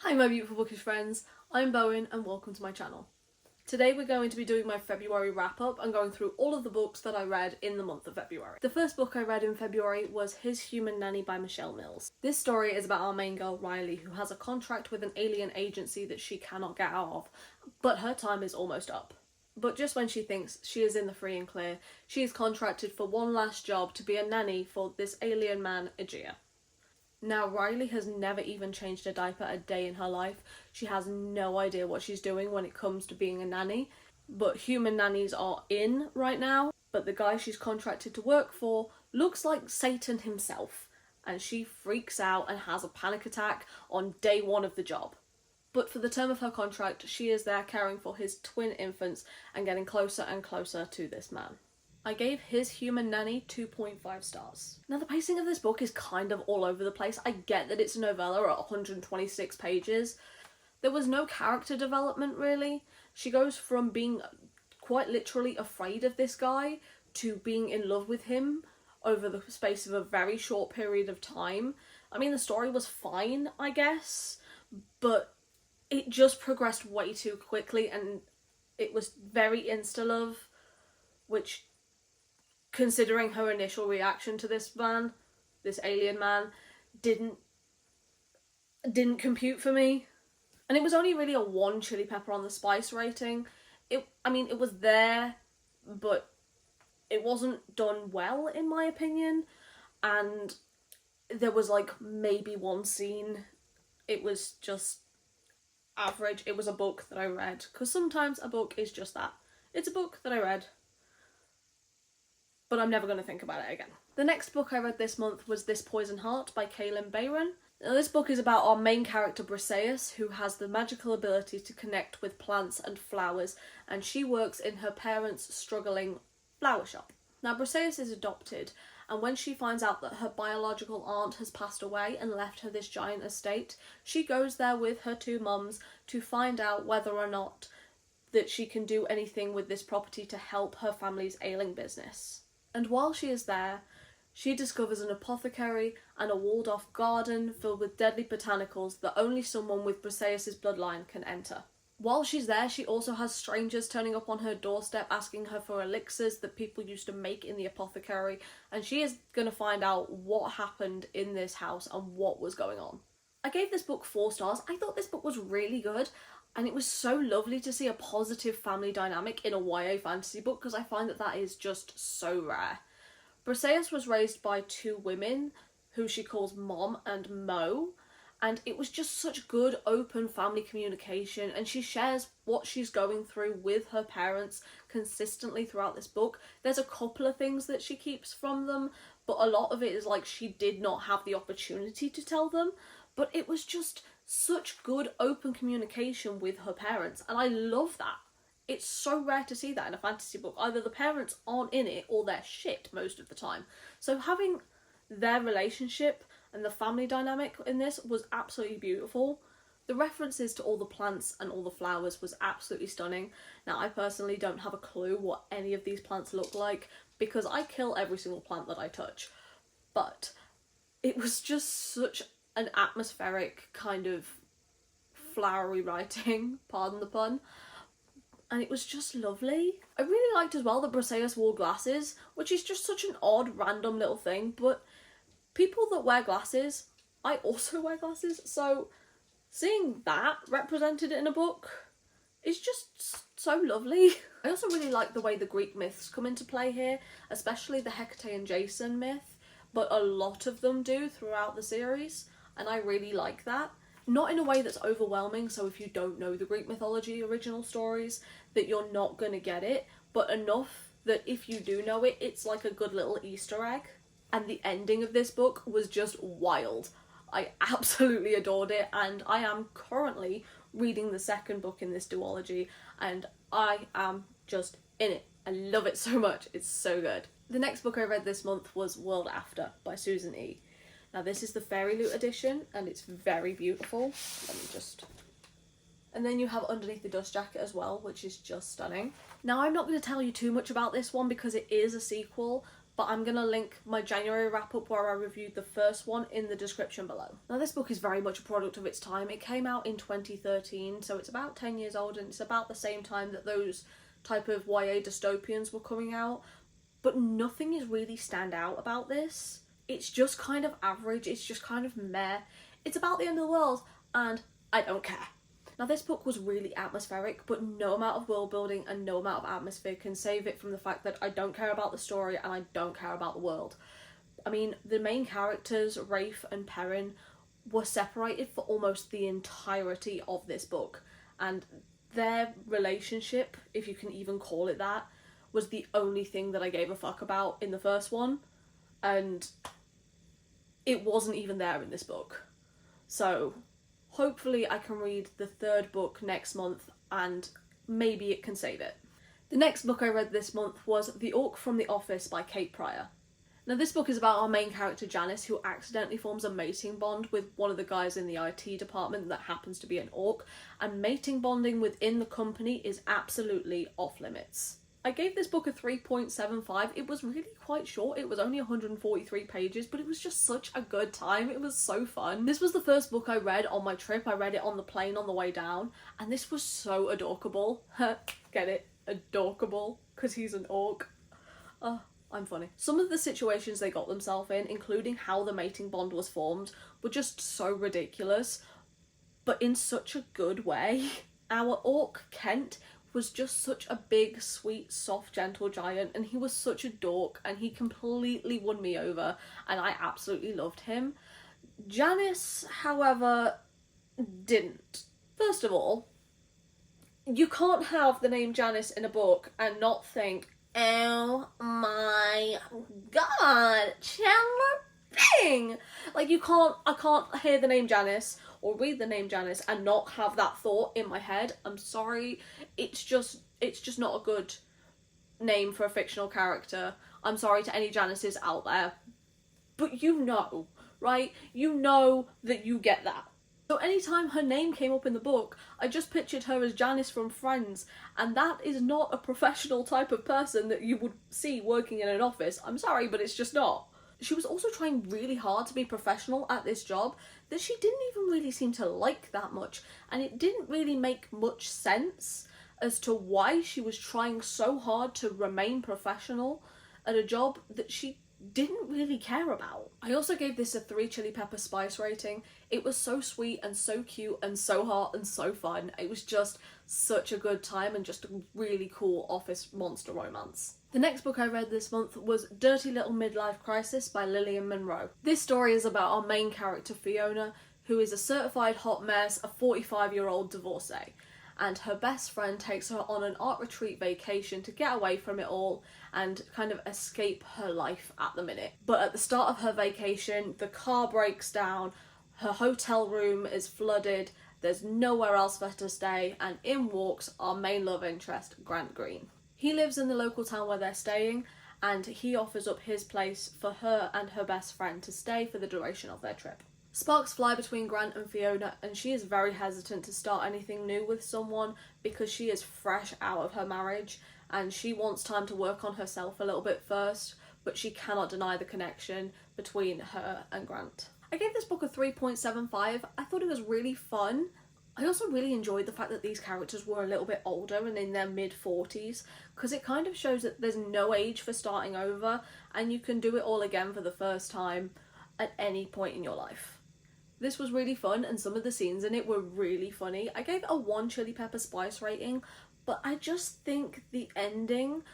Hi my beautiful bookish friends, I'm Bowen and welcome to my channel. Today we're going to be doing my February wrap up and going through all of the books that I read in the month of February. The first book I read in February was His Human Nanny by Michelle Mills. This story is about our main girl Riley, who has a contract with an alien agency that she cannot get out of, but her time is almost up. But just when she thinks she is in the free and clear, she is contracted for one last job to be a nanny for this alien man, Aegea. Now, Riley has never even changed a diaper a day in her life. She has no idea what she's doing when it comes to being a nanny. But human nannies are in right now. But the guy she's contracted to work for looks like Satan himself. And she freaks out and has a panic attack on day one of the job. But for the term of her contract, she is there caring for his twin infants and getting closer and closer to this man. I gave His Human Nanny 2.5 stars. Now the pacing of this book is kind of all over the place. I get that it's a novella at 126 pages. There was no character development really. She goes from being quite literally afraid of this guy to being in love with him over the space of a very short period of time. I mean, the story was fine, I guess, but it just progressed way too quickly and it was very insta-love, which, considering her initial reaction to this man, this alien man, didn't compute for me. And it was only really a 1 chili pepper on the spice rating. It was there, but it wasn't done well in my opinion. And there was like maybe one scene. It was just average. It was a book that I read, because sometimes a book is just that. It's a book that I read, but I'm never going to think about it again. The next book I read this month was This Poison Heart by Kalynn Bayron. Now this book is about our main character Briseis, who has the magical ability to connect with plants and flowers, and she works in her parents' struggling flower shop. Now Briseis is adopted, and when she finds out that her biological aunt has passed away and left her this giant estate, she goes there with her 2 mums to find out whether or not that she can do anything with this property to help her family's ailing business. And while she is there, she discovers an apothecary and a walled-off garden filled with deadly botanicals that only someone with Briseis' bloodline can enter. While she's there, she also has strangers turning up on her doorstep asking her for elixirs that people used to make in the apothecary, and she is going to find out what happened in this house and what was going on. I gave this book 4 stars. I thought this book was really good, and it was so lovely to see a positive family dynamic in a YA fantasy book, because I find that is just so rare. Briseis was raised by 2 women who she calls Mom and Mo, and it was just such good open family communication, and she shares what she's going through with her parents consistently throughout this book. There's a couple of things that she keeps from them, but a lot of it is like she did not have the opportunity to tell them, but it was just such good open communication with her parents, and I love that. It's so rare to see that in a fantasy book. Either the parents aren't in it or they're shit most of the time. So having their relationship and the family dynamic in this was absolutely beautiful. The references to all the plants and all the flowers was absolutely stunning. Now, I personally don't have a clue what any of these plants look like because I kill every single plant that I touch. But it was just such an atmospheric kind of flowery writing, pardon the pun, and it was just lovely. I really liked as well that Briseis wore glasses, which is just such an odd random little thing, but people that wear glasses, I also wear glasses, so seeing that represented in a book is just so lovely. I also really like the way the Greek myths come into play here, especially the Hecate and Jason myth, but a lot of them do throughout the series, and I really like that. Not in a way that's overwhelming, so if you don't know the Greek mythology original stories, that you're not going to get it, but enough that if you do know it, it's like a good little Easter egg. And the ending of this book was just wild. I absolutely adored it, and I am currently reading the 2nd book in this duology, and I am just in it. I love it so much. It's so good. The next book I read this month was World After by Susan E. Now this is the Fairy Loot edition, and it's very beautiful. And then you have Underneath the Dust Jacket as well, which is just stunning. Now I'm not going to tell you too much about this one because it is a sequel, but I'm going to link my January wrap-up where I reviewed the first one in the description below. Now this book is very much a product of its time. It came out in 2013, so it's about 10 years old, and it's about the same time that those type of YA dystopians were coming out, but nothing is really stand out about this. It's just kind of average, it's just kind of meh. It's about the end of the world, and I don't care. Now this book was really atmospheric, but no amount of world building and no amount of atmosphere can save it from the fact that I don't care about the story and I don't care about the world. I mean, the main characters, Rafe and Perrin, were separated for almost the entirety of this book, and their relationship, if you can even call it that, was the only thing that I gave a fuck about in the first one, and it wasn't even there in this book. So hopefully I can read the third book next month and maybe it can save it. The next book I read this month was The Orc from the Office by Kate Pryor. Now this book is about our main character Janice, who accidentally forms a mating bond with one of the guys in the IT department that happens to be an orc, and mating bonding within the company is absolutely off limits. I gave this book a 3.75. It was really quite short. It was only 143 pages, but it was just such a good time. It was so fun. This was the first book I read on my trip. I read it on the plane on the way down, and this was so adorkable. Get it? Adorkable? Because he's an orc. I'm funny. Some of the situations they got themselves in, including how the mating bond was formed, were just so ridiculous, but in such a good way. Our orc, Kent, was just such a big, sweet, soft, gentle giant, and he was such a dork, and he completely won me over, and I absolutely loved him. Janice, however, didn't. First of all, you can't have the name Janice in a book and not think, oh my god, Chandler Bing! Like, I can't hear the name Janice or read the name Janice and not have that thought in my head. I'm sorry, it's just not a good name for a fictional character. I'm sorry to any Janices out there, but you know, right? You know that you get that. So anytime her name came up in the book, I just pictured her as Janice from Friends, and that is not a professional type of person that you would see working in an office. I'm sorry, but it's just not. She was also trying really hard to be professional at this job that she didn't even really seem to like that much, and it didn't really make much sense as to why she was trying so hard to remain professional at a job that she didn't really care about. I also gave this a 3 chili pepper spice rating. It was so sweet and so cute and so hot and so fun. It was just such a good time and just a really cool office monster romance. The next book I read this month was Dirty Little Midlife Crisis by Lillian Monroe. This story is about our main character Fiona, who is a certified hot mess, a 45-year-old divorcee, and her best friend takes her on an art retreat vacation to get away from it all and kind of escape her life at the minute. But at the start of her vacation, the car breaks down, her hotel room is flooded, there's nowhere else for her to stay, and in walks our main love interest, Grant Green. He lives in the local town where they're staying, and he offers up his place for her and her best friend to stay for the duration of their trip. Sparks fly between Grant and Fiona, and she is very hesitant to start anything new with someone because she is fresh out of her marriage and she wants time to work on herself a little bit first, but she cannot deny the connection between her and Grant. I gave this book a 3.75. I thought it was really fun. I also really enjoyed the fact that these characters were a little bit older and in their mid-40s, because it kind of shows that there's no age for starting over and you can do it all again for the first time at any point in your life. This was really fun and some of the scenes in it were really funny. I gave it a 1 chili pepper spice rating, but I just think the ending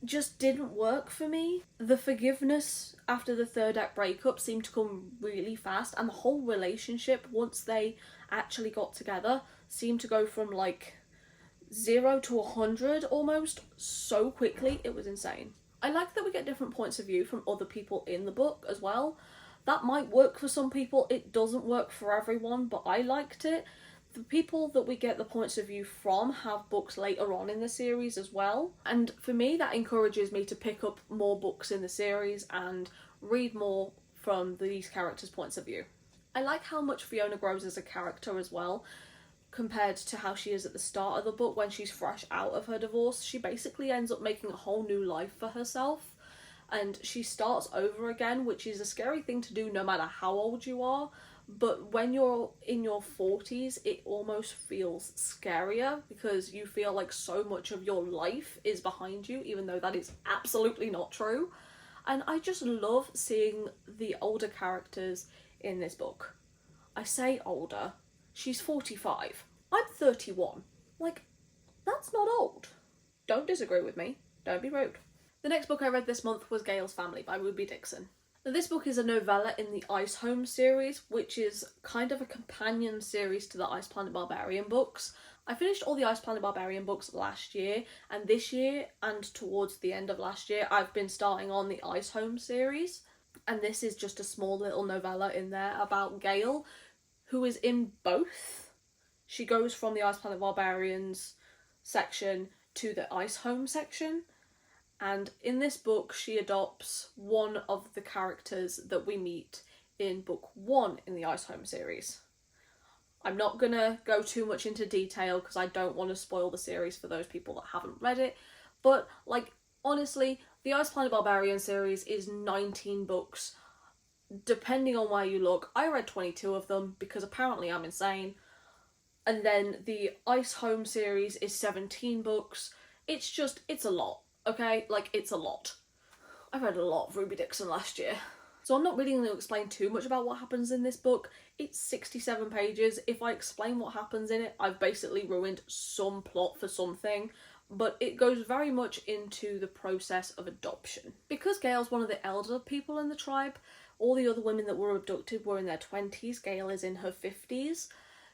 just didn't work for me. The forgiveness after the third act breakup seemed to come really fast, and the whole relationship, once they actually got together, seemed to go from like 0 to 100 almost so quickly. It was insane. I like that we get different points of view from other people in the book as well. That might work for some people, it doesn't work for everyone, but I liked it. The people that we get the points of view from have books later on in the series as well, and for me that encourages me to pick up more books in the series and read more from these characters' points of view. I like how much Fiona grows as a character as well, compared to how she is at the start of the book when she's fresh out of her divorce. She basically ends up making a whole new life for herself, and she starts over again, which is a scary thing to do no matter how old you are. But when you're in your 40s, it almost feels scarier because you feel like so much of your life is behind you, even though that is absolutely not true. And I just love seeing the older characters in this book. I say older, she's 45. I'm 31. Like, that's not old. Don't disagree with me. Don't be rude. The next book I read this month was Gale's Family by Ruby Dixon. Now, this book is a novella in the Ice Home series, which is kind of a companion series to the Ice Planet Barbarian books. I finished all the Ice Planet Barbarian books last year, and this year, and towards the end of last year, I've been starting on the Ice Home series. And this is just a small little novella in there about Gale, who is in both. She goes from the Ice Planet Barbarians section to the Ice Home section. And in this book, she adopts one of the characters that we meet in book 1 in the Ice Home series. I'm not gonna go too much into detail because I don't want to spoil the series for those people that haven't read it. But, like, honestly, the Ice Planet Barbarian series is 19 books. Depending on where you look, I read 22 of them because apparently I'm insane. And then the Ice Home series is 17 books. It's a lot. Okay, like, it's a lot. I read a lot of Ruby Dixon last year. So I'm not really going to explain too much about what happens in this book. It's 67 pages. If I explain what happens in it, I've basically ruined some plot for something. But it goes very much into the process of adoption. Because Gale's one of the elder people in the tribe, all the other women that were abducted were in their 20s. Gale is in her 50s.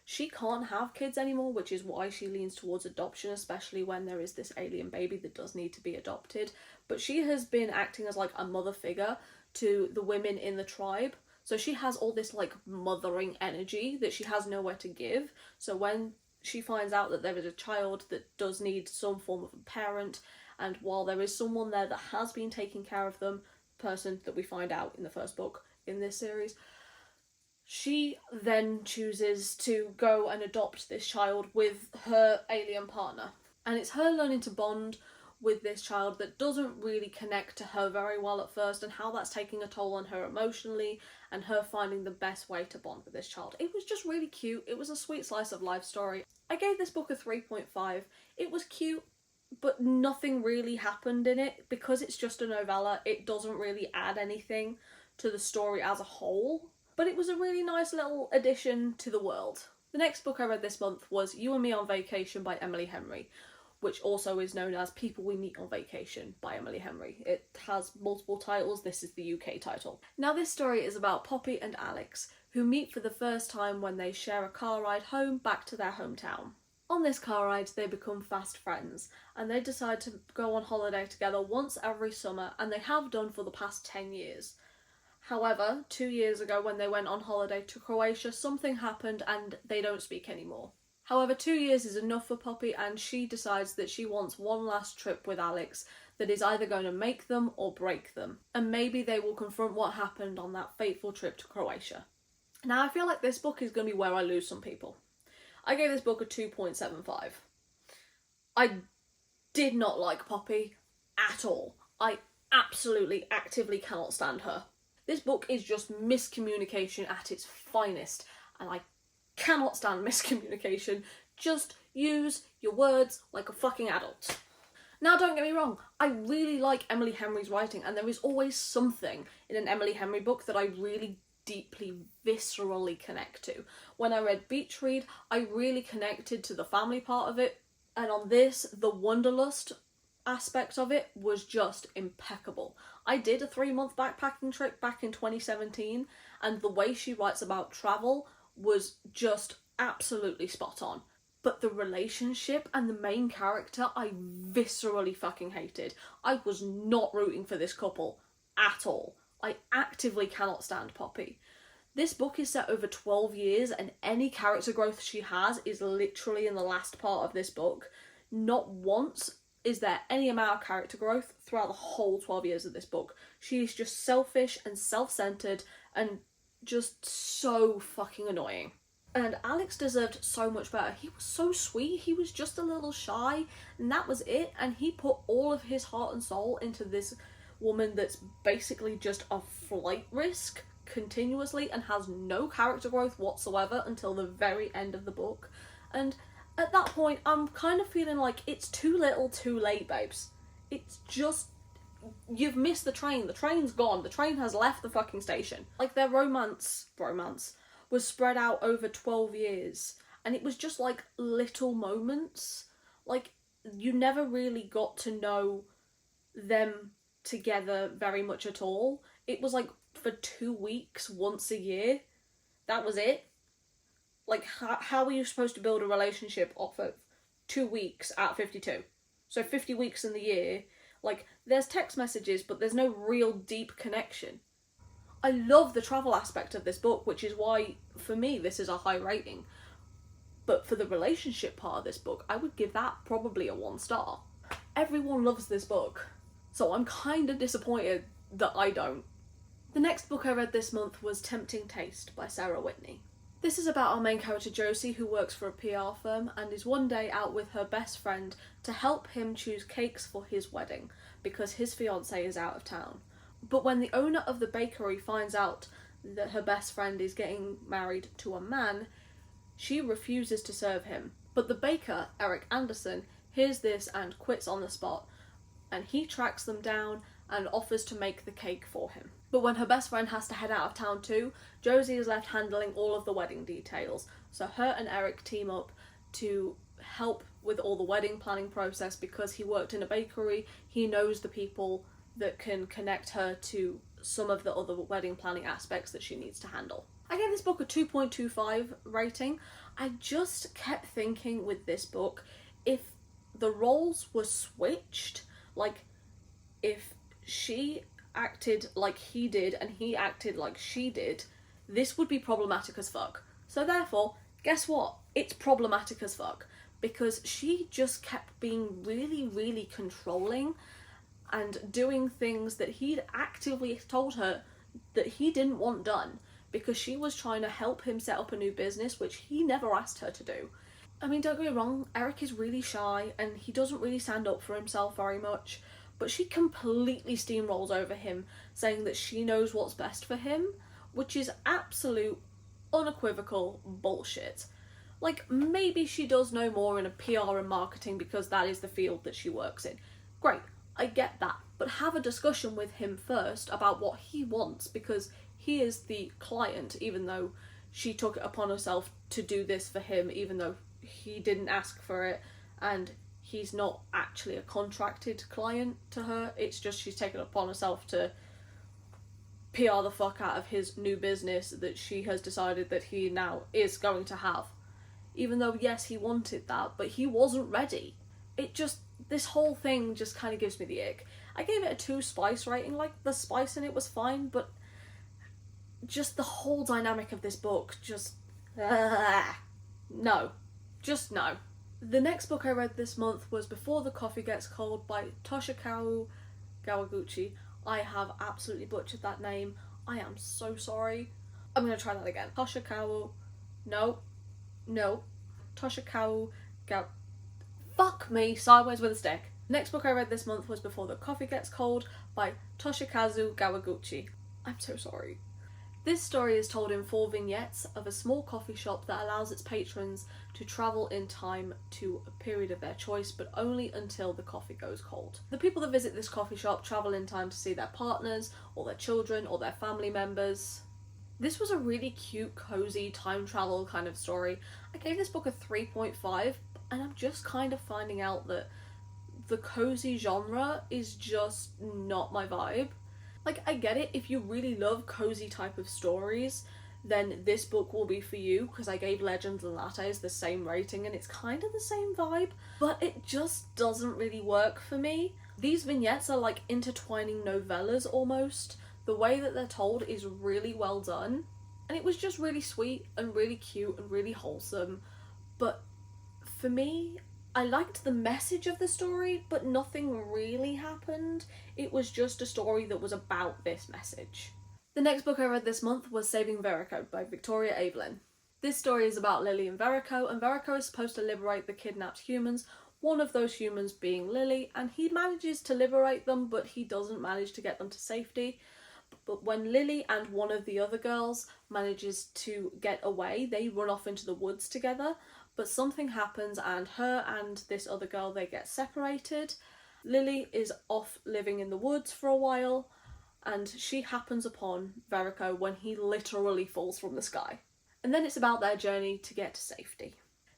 She can't have kids anymore, which is why she leans towards adoption, especially when there is this alien baby that does need to be adopted. But she has been acting as like a mother figure to the women in the tribe. So she has all this like mothering energy that she has nowhere to give. So when she finds out that there is a child that does need some form of a parent, and while there is someone there that has been taking care of them, the person that we find out in the first book in this series, she then chooses to go and adopt this child with her alien partner. And it's her learning to bond with this child that doesn't really connect to her very well at first, and how that's taking a toll on her emotionally, and her finding the best way to bond with this child. It was just really cute. It was a sweet slice of life story. I gave this book a 3.5. It was cute, but nothing really happened in it. Because it's just a novella, it doesn't really add anything to the story as a whole. But it was a really nice little addition to the world. The next book I read this month was You and Me on Vacation by Emily Henry, which also is known as People We Meet on Vacation by Emily Henry. It has multiple titles. This is the UK title. Now, this story is about Poppy and Alex, who meet for the first time when they share a car ride home back to their hometown. On this car ride, they become fast friends, and they decide to go on holiday together once every summer, and they have done for the past 10 years. However, 2 years ago when they went on holiday to Croatia, something happened and they don't speak anymore. However, 2 years is enough for Poppy, and she decides that she wants one last trip with Alex that is either going to make them or break them. And maybe they will confront what happened on that fateful trip to Croatia. Now, I feel like this book is going to be where I lose some people. I gave this book a 2.75. I did not like Poppy at all. I absolutely, actively cannot stand her. This book is just miscommunication at its finest, and I cannot stand miscommunication. Just use your words like a fucking adult. Now, don't get me wrong, I really like Emily Henry's writing, and there is always something in an Emily Henry book that I really deeply, viscerally connect to. When I read Beach Read, I really connected to the family part of it, and on this, the Wanderlust aspect of it was just impeccable. I did a 3-month backpacking trip back in 2017, and the way she writes about travel was just absolutely spot on. But the relationship and the main character I viscerally fucking hated. I was not rooting for this couple at all. I actively cannot stand Poppy. This book is set over 12 years, and any character growth she has is literally in the last part of this book. Not once is there any amount of character growth throughout the whole 12 years of this book. She is just selfish and self-centered and just so fucking annoying. And Alex deserved so much better. He was so sweet, he was just a little shy, and that was it. And he put all of his heart and soul into this woman that's basically just a flight risk continuously and has no character growth whatsoever until the very end of the book. And at that point, I'm kind of feeling like it's too little too late, babes. It's just, you've missed the train. The train's gone. The train has left the fucking station. Like, their romance was spread out over 12 years. And it was just, like, little moments. Like, you never really got to know them together very much at all. It was, like, for 2 weeks, once a year. That was it. Like, how are you supposed to build a relationship off of 2 weeks at 52? So 50 weeks in the year, like, there's text messages, but there's no real deep connection. I love the travel aspect of this book, which is why, for me, this is a high rating. But for the relationship part of this book, I would give that probably a 1 star. Everyone loves this book, so I'm kind of disappointed that I don't. The next book I read this month was Tempting Taste by Sarah Whitney. This is about our main character Josie, who works for a PR firm and is one day out with her best friend to help him choose cakes for his wedding because his fiancée is out of town. But when the owner of the bakery finds out that her best friend is getting married to a man, she refuses to serve him. But the baker, Eric Anderson, hears this and quits on the spot, and he tracks them down and offers to make the cake for him. But when her best friend has to head out of town too, Josie is left handling all of the wedding details. So her and Eric team up to help with all the wedding planning process because he worked in a bakery. He knows the people that can connect her to some of the other wedding planning aspects that she needs to handle. I gave this book a 2.25 rating. I just kept thinking with this book, if the roles were switched, like if she acted like he did and he acted like she did, this would be problematic as fuck. So therefore, guess what? It's problematic as fuck because she just kept being really, really controlling and doing things that he'd actively told her that he didn't want done because she was trying to help him set up a new business, which he never asked her to do. I mean, don't get me wrong, Eric is really shy and he doesn't really stand up for himself very much, but she completely steamrolls over him, saying that she knows what's best for him, which is absolute, unequivocal bullshit. Like, maybe she does know more in a PR and marketing because that is the field that she works in. Great, I get that, but have a discussion with him first about what he wants because he is the client, even though she took it upon herself to do this for him, even though he didn't ask for it, and he's not actually a contracted client to her. It's just she's taken it upon herself to PR the fuck out of his new business that she has decided that he now is going to have. Even though, yes, he wanted that, but he wasn't ready. This whole thing just kind of gives me the ick. I gave it a 2 spice rating, like, the spice in it was fine, but just the whole dynamic of this book, no. Just no. The next book I read this month was Before the Coffee Gets Cold by Toshikawa Kawaguchi. I have absolutely butchered that name. I am so sorry. I'm going to try that again. Fuck me, sideways with a stick. Next book I read this month was Before the Coffee Gets Cold by Toshikazu Kawaguchi. I'm so sorry. This story is told in 4 vignettes of a small coffee shop that allows its patrons to travel in time to a period of their choice, but only until the coffee goes cold. The people that visit this coffee shop travel in time to see their partners, or their children, or their family members. This was a really cute, cozy, time travel kind of story. I gave this book a 3.5, and I'm just kind of finding out that the cozy genre is just not my vibe. Like, I get it, if you really love cozy type of stories, then this book will be for you, because I gave Legends and Lattes the same rating and it's kind of the same vibe, but it just doesn't really work for me. These vignettes are like intertwining novellas almost. The way that they're told is really well done, and it was just really sweet and really cute and really wholesome, but for me, I liked the message of the story, but nothing really happened. It was just a story that was about this message. The next book I read this month was Saving Veriko by Victoria Evelyn. This story is about Lily and Veriko is supposed to liberate the kidnapped humans one of those humans being Lily, and he manages to liberate them, but he doesn't manage to get them to safety. But when Lily and one of the other girls manages to get away, they run off into the woods together, but something happens and her and this other girl, they get separated. Lily is off living in the woods for a while, and she happens upon Verrico when he literally falls from the sky. And then it's about their journey to get to safety.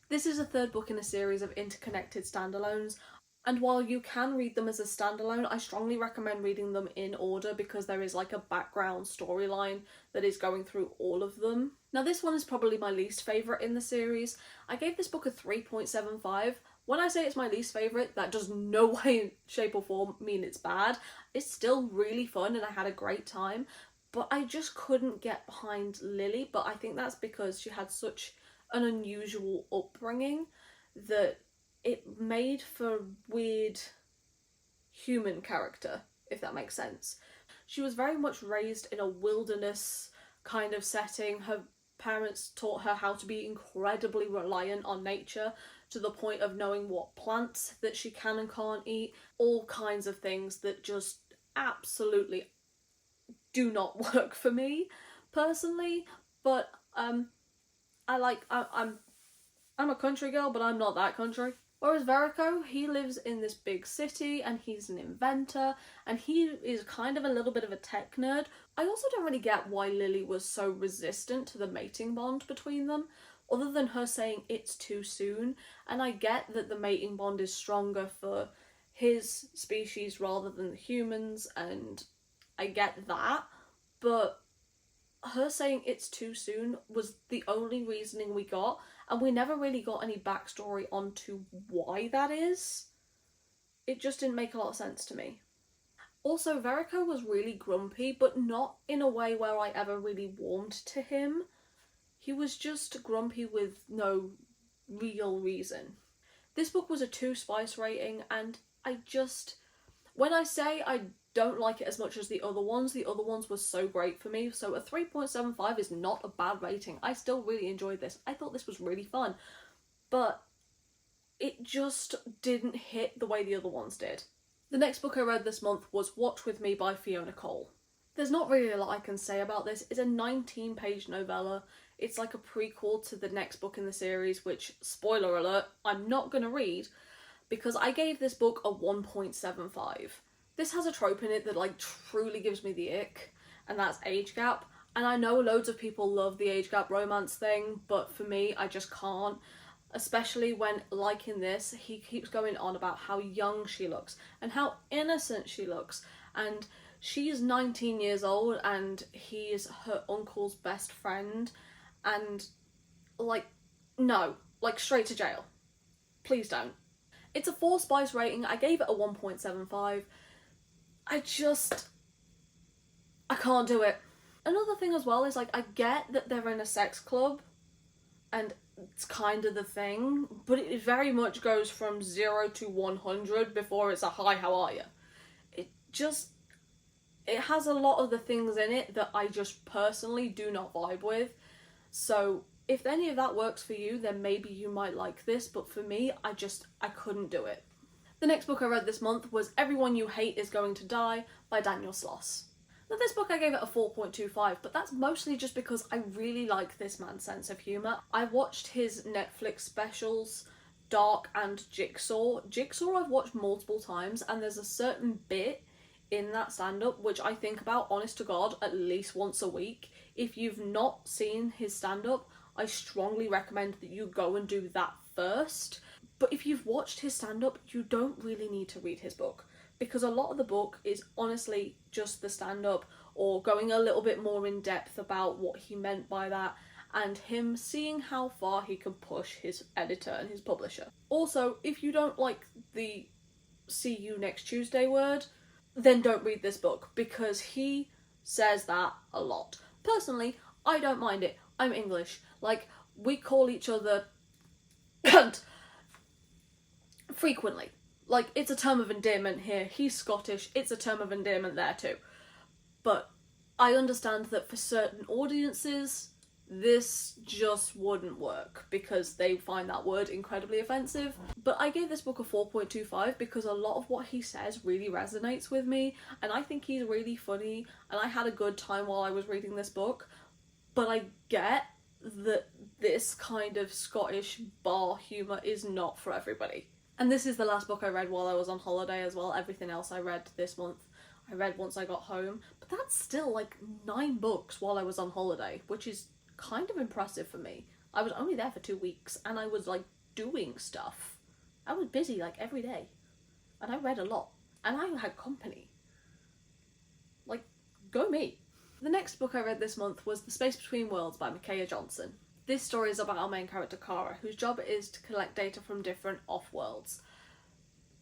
This is a third book in a series of interconnected standalones, and while you can read them as a standalone, I strongly recommend reading them in order because there is like a background storyline that is going through all of them. Now this one is probably my least favourite in the series. I gave this book a 3.75. When I say it's my least favourite, that does no way, shape or form mean it's bad. It's still really fun and I had a great time, but I just couldn't get behind Lily. But I think that's because she had such an unusual upbringing that it made for a weird human character, if that makes sense. She was very much raised in a wilderness kind of setting. Her parents taught her how to be incredibly reliant on nature, to the point of knowing what plants that she can and can't eat, all kinds of things that just absolutely do not work for me personally. But I'm a country girl, but I'm not that country. Whereas Verrico, he lives in this big city and he's an inventor and he is kind of a little bit of a tech nerd. I also don't really get why Lily was so resistant to the mating bond between them, other than her saying it's too soon. And I get that the mating bond is stronger for his species rather than the humans, and I get that, but her saying it's too soon was the only reasoning we got, and we never really got any backstory onto why that is. It just didn't make a lot of sense to me. Also, Verrico was really grumpy, but not in a way where I ever really warmed to him. He was just grumpy with no real reason. This book was a 2 spice rating, and when I say I don't like it as much as the other ones were so great for me, so a 3.75 is not a bad rating. I still really enjoyed this. I thought this was really fun, but it just didn't hit the way the other ones did. The next book I read this month was Watch With Me by Fiona Cole. There's not really a lot I can say about this. It's a 19-page novella. It's like a prequel to the next book in the series, which, spoiler alert, I'm not going to read, because I gave this book a 1.75. This has a trope in it that like truly gives me the ick, and that's age gap. And I know loads of people love the age gap romance thing, but for me, I just can't. Especially when, like in this, he keeps going on about how young she looks and how innocent she looks. And she's 19 years old and he is her uncle's best friend. And like, no, like straight to jail. Please don't. It's a 4 spice rating. I gave it a 1.75. I can't do it. Another thing as well is, like, I get that they're in a sex club and it's kind of the thing, but it very much goes from 0 to 100 before it's a hi, how are you? It has a lot of the things in it that I just personally do not vibe with. So if any of that works for you, then maybe you might like this, but for me, I couldn't do it. The next book I read this month was Everyone You Hate Is Going to Die by Daniel Sloss. Now this book I gave it a 4.25, but that's mostly just because I really like this man's sense of humour. I watched his Netflix specials, Dark and Jigsaw. Jigsaw I've watched multiple times, and there's a certain bit in that stand-up which I think about, honest to God, at least once a week. If you've not seen his stand-up, I strongly recommend that you go and do that first. But if you've watched his stand-up, you don't really need to read his book, because a lot of the book is honestly just the stand-up, or going a little bit more in depth about what he meant by that, and him seeing how far he can push his editor and his publisher. Also, if you don't like the see you next Tuesday word, then don't read this book, because he says that a lot. Personally, I don't mind it. I'm English. Like, we call each other cunt frequently. Like, it's a term of endearment here. He's Scottish, it's a term of endearment there too. But I understand that for certain audiences, this just wouldn't work because they find that word incredibly offensive. But I gave this book a 4.25 because a lot of what he says really resonates with me, and I think he's really funny, and I had a good time while I was reading this book. But I get that this kind of Scottish bar humour is not for everybody. And this is the last book I read while I was on holiday as well. Everything else I read this month I read once I got home. But that's still like 9 books while I was on holiday, which is kind of impressive for me. I was only there for 2 weeks and I was like doing stuff. I was busy like every day. And I read a lot. And I had company. Like, go me. The next book I read this month was The Space Between Worlds by Micaiah Johnson. This story is about our main character Kara, whose job it is to collect data from different off-worlds.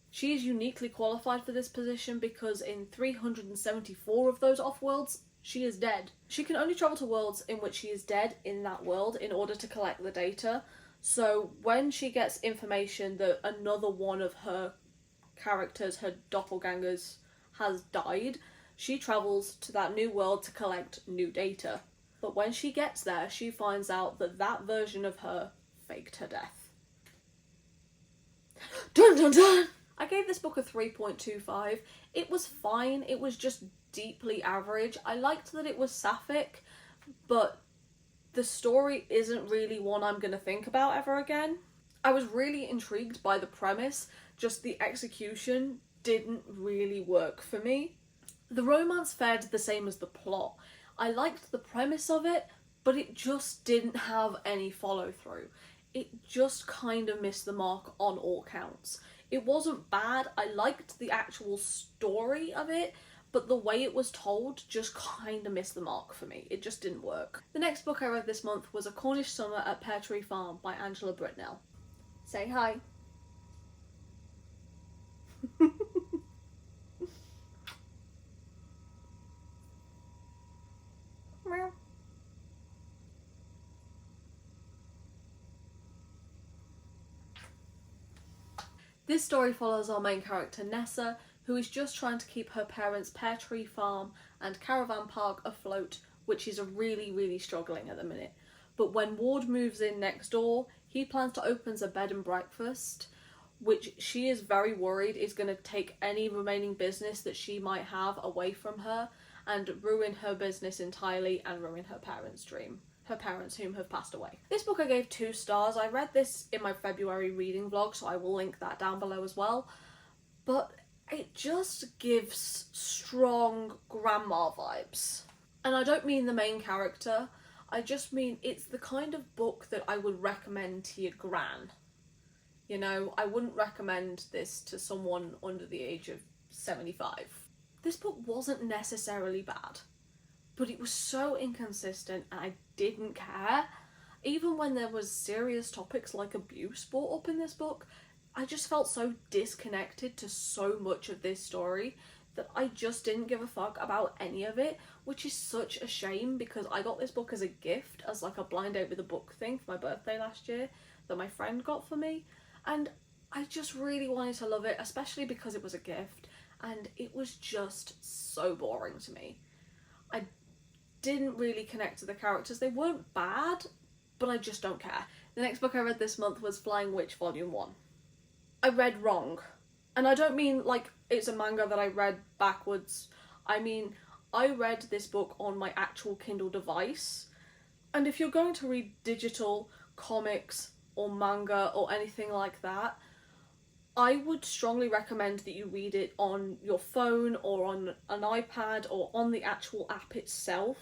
She is uniquely qualified for this position because in 374 of those off-worlds, she is dead. She can only travel to worlds in which she is dead in that world in order to collect the data. So when she gets information that another one of her characters, her doppelgangers, has died, she travels to that new world to collect new data. But when she gets there, she finds out that that version of her faked her death. Dun dun dun! I gave this book a 3.25. It was fine, it was just deeply average. I liked that it was sapphic, but the story isn't really one I'm going to think about ever again. I was really intrigued by the premise, just the execution didn't really work for me. The romance fared the same as the plot. I liked the premise of it, but it just didn't have any follow through. It just kind of missed the mark on all counts. It wasn't bad, I liked the actual story of it, but the way it was told just kind of missed the mark for me. It just didn't work. The next book I read this month was A Cornish Summer at Pear Tree Farm by Angela Britnell. Say hi. This story follows our main character Nessa, who is just trying to keep her parents' pear tree farm and caravan park afloat, which is really struggling at the minute. But when Ward moves in next door, he plans to open a bed and breakfast, which she is very worried is going to take any remaining business that she might have away from her and ruin her business entirely and ruin her parents' dream. Her parents whom have passed away. This book I gave 2 stars. I read this in my February reading vlog, so I will link that down below as well. But it just gives strong grandma vibes. And I don't mean the main character, I just mean it's the kind of book that I would recommend to your gran. You know, I wouldn't recommend this to someone under the age of 75. This book wasn't necessarily bad, but it was so inconsistent and I didn't care. Even when there was serious topics like abuse brought up in this book, I just felt so disconnected to so much of this story that I just didn't give a fuck about any of it, which is such a shame because I got this book as a gift, as like a blind date with a book thing for my birthday last year that my friend got for me, and I just really wanted to love it, especially because it was a gift, and it was just so boring to me. I didn't really connect to the characters. They weren't bad, but I just don't care. The next book I read this month was Flying Witch Volume 1. I read wrong. And I don't mean like it's a manga that I read backwards. I mean, I read this book on my actual Kindle device. And if you're going to read digital comics or manga or anything like that, I would strongly recommend that you read it on your phone or on an iPad or on the actual app itself,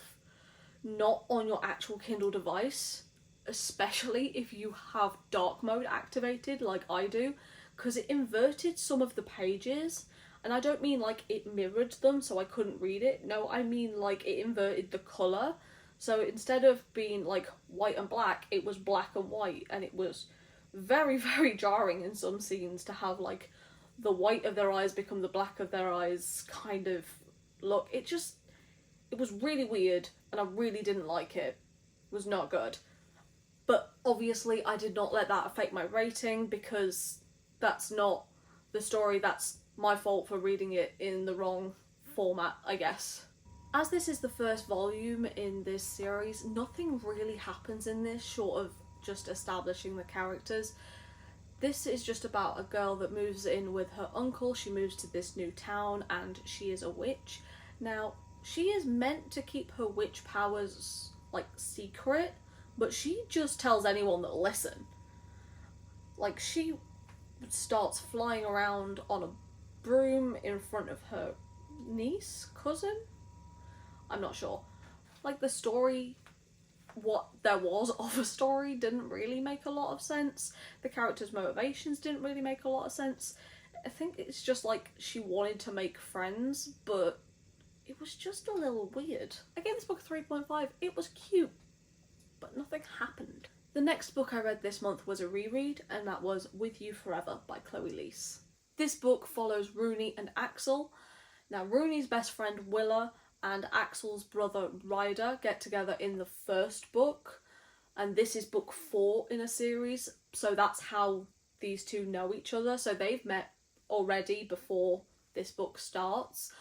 not on your actual Kindle device, especially if you have dark mode activated like I do, because it inverted some of the pages, and I don't mean like it mirrored them so I couldn't read it, no, I mean like it inverted the colour, so instead of being like white and black, it was black and white, and it was very jarring in some scenes to have like the white of their eyes become the black of their eyes kind of look. It was really weird and I really didn't like it. It was not good. But obviously I did not let that affect my rating because that's not the story, that's my fault for reading it in the wrong format, I guess. As this is the first volume in this series, nothing really happens in this short of just establishing the characters. This is just about a girl that moves in with her uncle. She moves to this new town and she is a witch. Now, she is meant to keep her witch powers like secret, but she just tells anyone that'll listen. Like, she starts flying around on a broom in front of her cousin? I'm not sure. Like, the story, what there was of a story, didn't really make a lot of sense. The characters' motivations didn't really make a lot of sense. I think it's just like she wanted to make friends, but it was just a little weird. I gave this book a 3.5. It was cute, but nothing happened. The next book I read this month was a reread, and that was With You Forever by Chloe Leese. This book follows Rooney and Axel. Now, Rooney's best friend Willa and Axel's brother Ryder get together in the first book, and this is book 4 in a series, so that's how these two know each other. So they've met already before this book starts.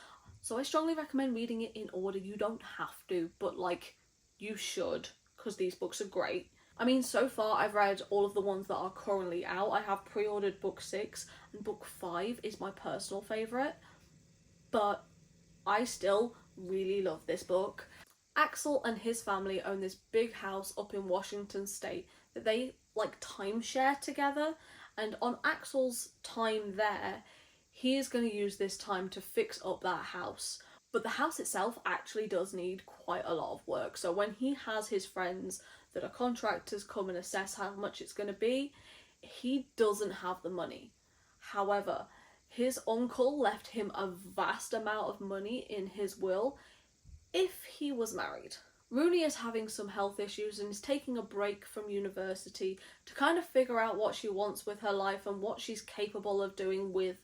So I strongly recommend reading it in order. You don't have to, but like, you should, because these books are great. I mean, so far I've read all of the ones that are currently out. I have pre-ordered book 6, and book 5 is my personal favourite, but I still really love this book. Axel and his family own this big house up in Washington State that they like timeshare together, and on Axel's time there, he is going to use this time to fix up that house. But the house itself actually does need quite a lot of work, so when he has his friends that are contractors come and assess how much it's going to be, he doesn't have the money. However, his uncle left him a vast amount of money in his will if he was married. Rooney is having some health issues and is taking a break from university to kind of figure out what she wants with her life and what she's capable of doing with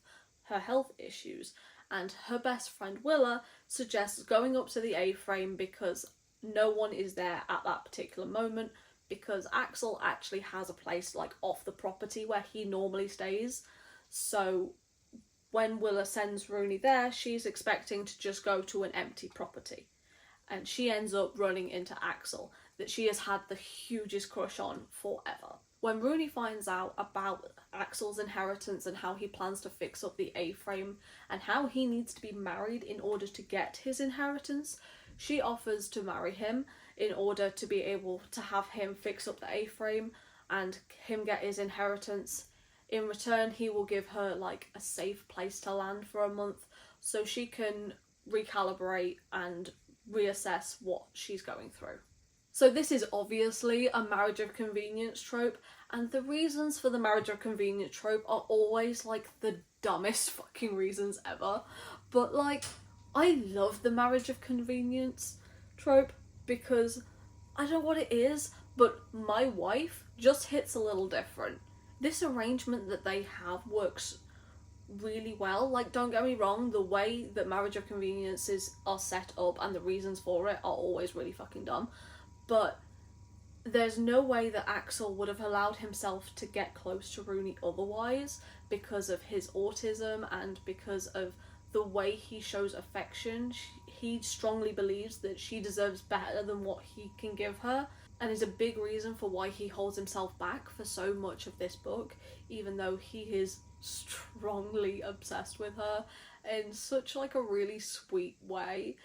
her health issues. And her best friend Willa suggests going up to the A-frame because no one is there at that particular moment, because Axel actually has a place like off the property where he normally stays. So when Willa sends Rooney there, she's expecting to just go to an empty property. And she ends up running into Axel, that she has had the hugest crush on forever. When Rooney finds out about Axel's inheritance and how he plans to fix up the A-frame and how he needs to be married in order to get his inheritance, she offers to marry him in order to be able to have him fix up the A-frame and him get his inheritance. In return, he will give her like a safe place to land for a month so she can recalibrate and reassess what she's going through. So this is obviously a marriage of convenience trope, and the reasons for the marriage of convenience trope are always like the dumbest fucking reasons ever. But like, I love the marriage of convenience trope because I don't know what it is, but my wife just hits a little different. This arrangement that they have works really well. Like, don't get me wrong, the way that marriage of conveniences are set up and the reasons for it are always really fucking dumb, but there's no way that Axel would have allowed himself to get close to Rooney otherwise, because of his autism and because of the way he shows affection. He strongly believes that she deserves better than what he can give her, and is a big reason for why he holds himself back for so much of this book, even though he is strongly obsessed with her in such like a really sweet way.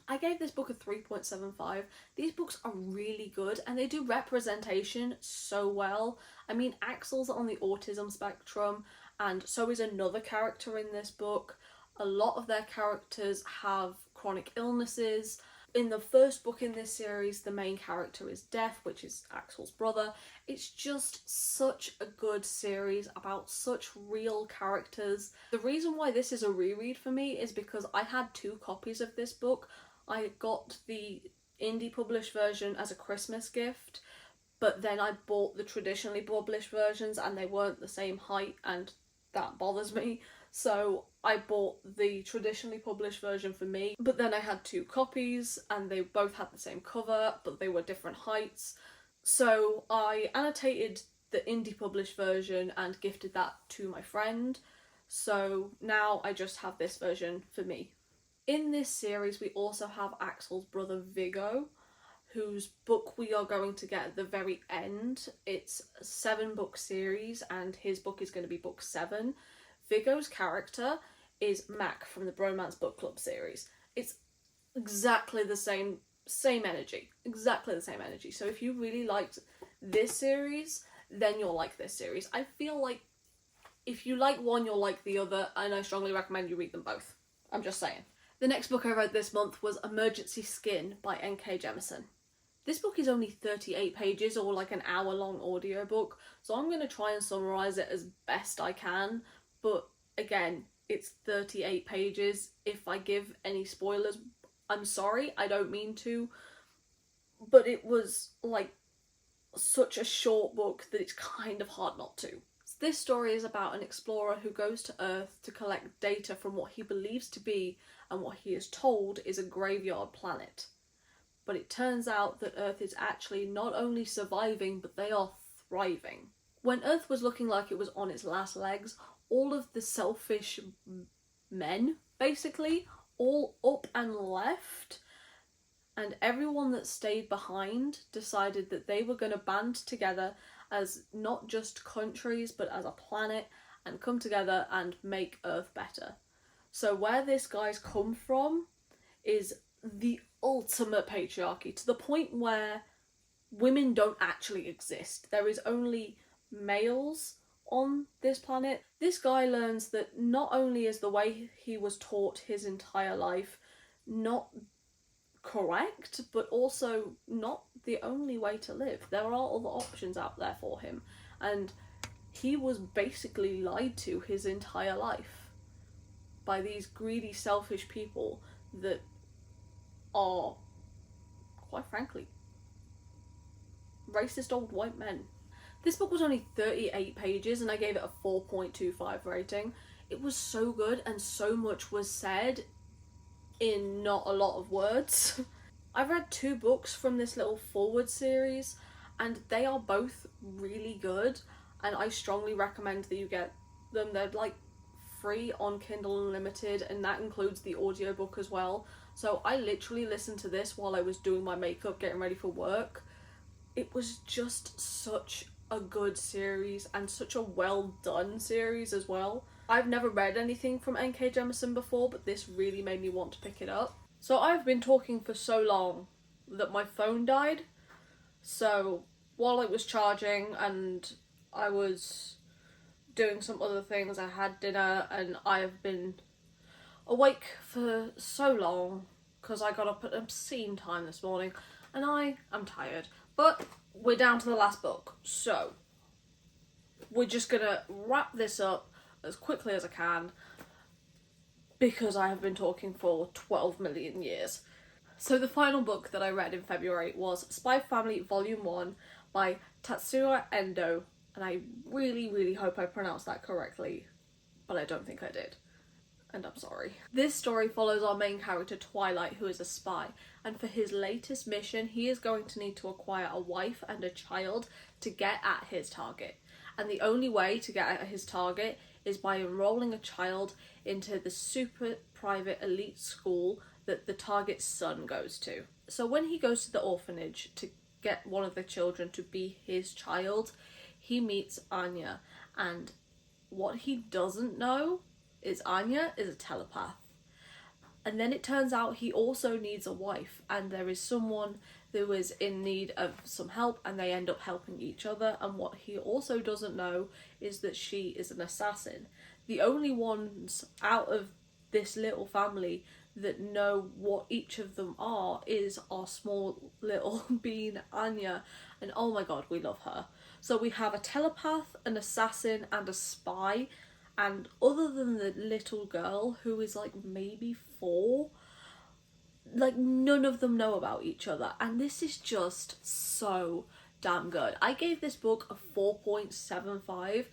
I gave this book a 3.75. These books are really good and they do representation so well. I mean, Axel's on the autism spectrum and so is another character in this book. A lot of their characters have chronic illnesses. In the first book in this series, the main character is Death, which is Axel's brother. It's just such a good series about such real characters. The reason why this is a reread for me is because I had 2 copies of this book. I got the indie published version as a Christmas gift, but then I bought the traditionally published versions and they weren't the same height, and that bothers me. So I bought the traditionally published version for me, but then I had 2 copies and they both had the same cover, but they were different heights. So I annotated the indie published version and gifted that to my friend. So now I just have this version for me. In this series, we also have Axel's brother Viggo, whose book we are going to get at the very end. It's a 7-book series, and his book is going to be book 7. Viggo's character is Mac from the Bromance Book Club series. It's exactly the same energy. Exactly the same energy. So if you really liked this series, then you'll like this series. I feel like if you like one, you'll like the other, and I strongly recommend you read them both. I'm just saying. The next book I read this month was Emergency Skin by N.K. Jemisin. This book is only 38 pages, or like an hour-long audiobook, so I'm going to try and summarise it as best I can, but again, it's 38 pages. If I give any spoilers, I'm sorry, I don't mean to, but it was like such a short book that it's kind of hard not to. This story is about an explorer who goes to Earth to collect data from what he believes to be, and what he is told is a graveyard planet. But it turns out that Earth is actually not only surviving, but they are thriving. When Earth was looking like it was on its last legs, all of the selfish men, basically, all up and left, and everyone that stayed behind decided that they were going to band together as not just countries, but as a planet, and come together and make Earth better. So where this guy's come from is the ultimate patriarchy, to the point where women don't actually exist. There is only males on this planet. This guy learns that not only is the way he was taught his entire life not correct, but also not the only way to live. There are other options out there for him, and he was basically lied to his entire life by these greedy, selfish people that are, quite frankly, racist old white men. This book was only 38 pages and I gave it a 4.25 rating. It was so good, and so much was said in not a lot of words. I've read 2 books from this little forward series, and they are both really good, and I strongly recommend that you get them. They're like free on Kindle Unlimited, and that includes the audiobook as well. So I literally listened to this while I was doing my makeup, getting ready for work. It was just such a good series, and such a well done series as well. I've never read anything from N.K. Jemisin before, but this really made me want to pick it up. So I've been talking for so long that my phone died. So while it was charging and I was doing some other things, I had dinner, and I've been awake for so long because I got up at obscene time this morning, and I am tired. But we're down to the last book, so we're just gonna wrap this up as quickly as I can because I have been talking for 12 million years. So the final book that I read in February was Spy Family Volume 1 by Tatsuya Endo, and I really, really hope I pronounced that correctly, but I don't think I did, and I'm sorry. This story follows our main character Twilight, who is a spy, and for his latest mission he is going to need to acquire a wife and a child to get at his target. And the only way to get at his target is by enrolling a child into the super private elite school that the target's son goes to. So when he goes to the orphanage to get one of the children to be his child, he meets Anya, and what he doesn't know is Anya is a telepath. And then it turns out he also needs a wife, and there is someone who is in need of some help, and they end up helping each other. And what he also doesn't know is that she is an assassin. The only ones out of this little family that know what each of them are is our small little bean Anya, and oh my god, we love her. So we have a telepath, an assassin, and a spy. And other than the little girl, who is like maybe 4, like none of them know about each other. And this is just so damn good. I gave this book a 4.75.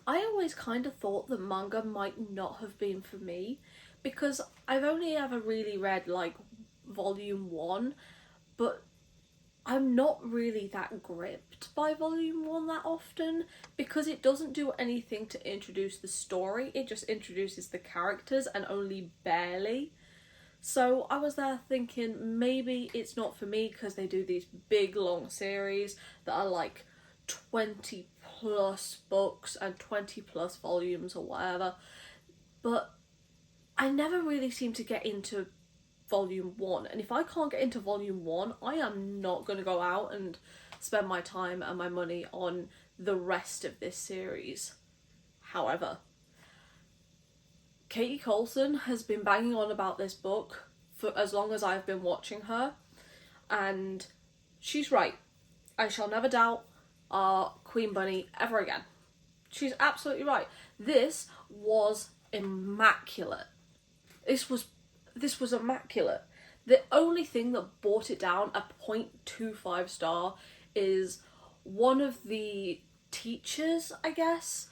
I always kind of thought that manga might not have been for me, because I've only ever really read like volume 1, but I'm not really that gripped by volume 1 that often, because it doesn't do anything to introduce the story, it just introduces the characters, and only barely. So I was there thinking maybe it's not for me because they do these big long series that are like 20 plus books and 20 plus volumes or whatever. But I never really seem to get into volume 1, and if I can't get into volume 1, I am not going to go out and spend my time and my money on the rest of this series. However, Katie Colson has been banging on about this book for as long as I've been watching her, and she's right. I shall never doubt our Queen Bunny ever again. She's absolutely right. This was immaculate. This was immaculate. The only thing that brought it down a 0.25 star is one of the teachers, I guess.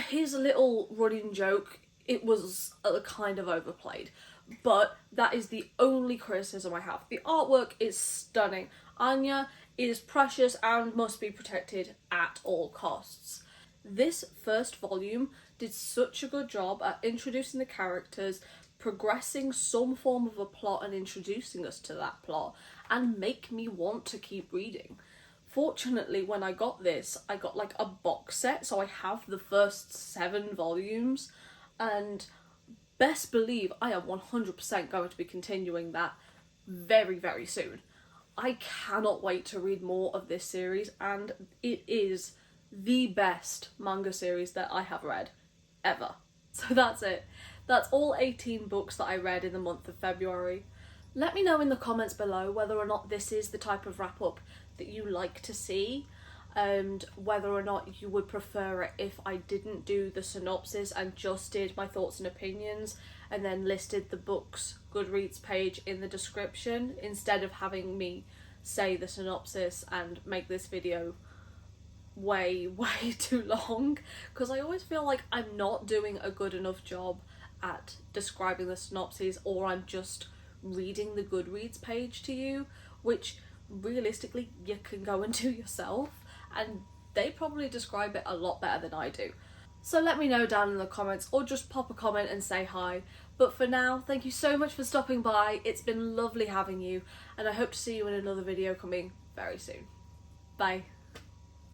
His little running joke, it was kind of overplayed, but that is the only criticism I have. The artwork is stunning. Anya is precious and must be protected at all costs. This first volume did such a good job at introducing the characters, progressing some form of a plot and introducing us to that plot, and make me want to keep reading. Fortunately, when I got this, I got like a box set, so I have the first 7 volumes, and best believe I am 100% going to be continuing that very, very soon. I cannot wait to read more of this series, and it is the best manga series that I have read ever. So that's it. That's all 18 books that I read in the month of February. Let me know in the comments below whether or not this is the type of wrap up that you like to see, and whether or not you would prefer it if I didn't do the synopsis and just did my thoughts and opinions and then listed the book's Goodreads page in the description instead of having me say the synopsis and make this video way too long, because I always feel like I'm not doing a good enough job at describing the synopses, or I'm just reading the Goodreads page to you, which realistically you can go and do yourself, and they probably describe it a lot better than I do. So let me know down in the comments, or just pop a comment and say hi. But for now, thank you so much for stopping by. It's been lovely having you, and I hope to see you in another video coming very soon. Bye.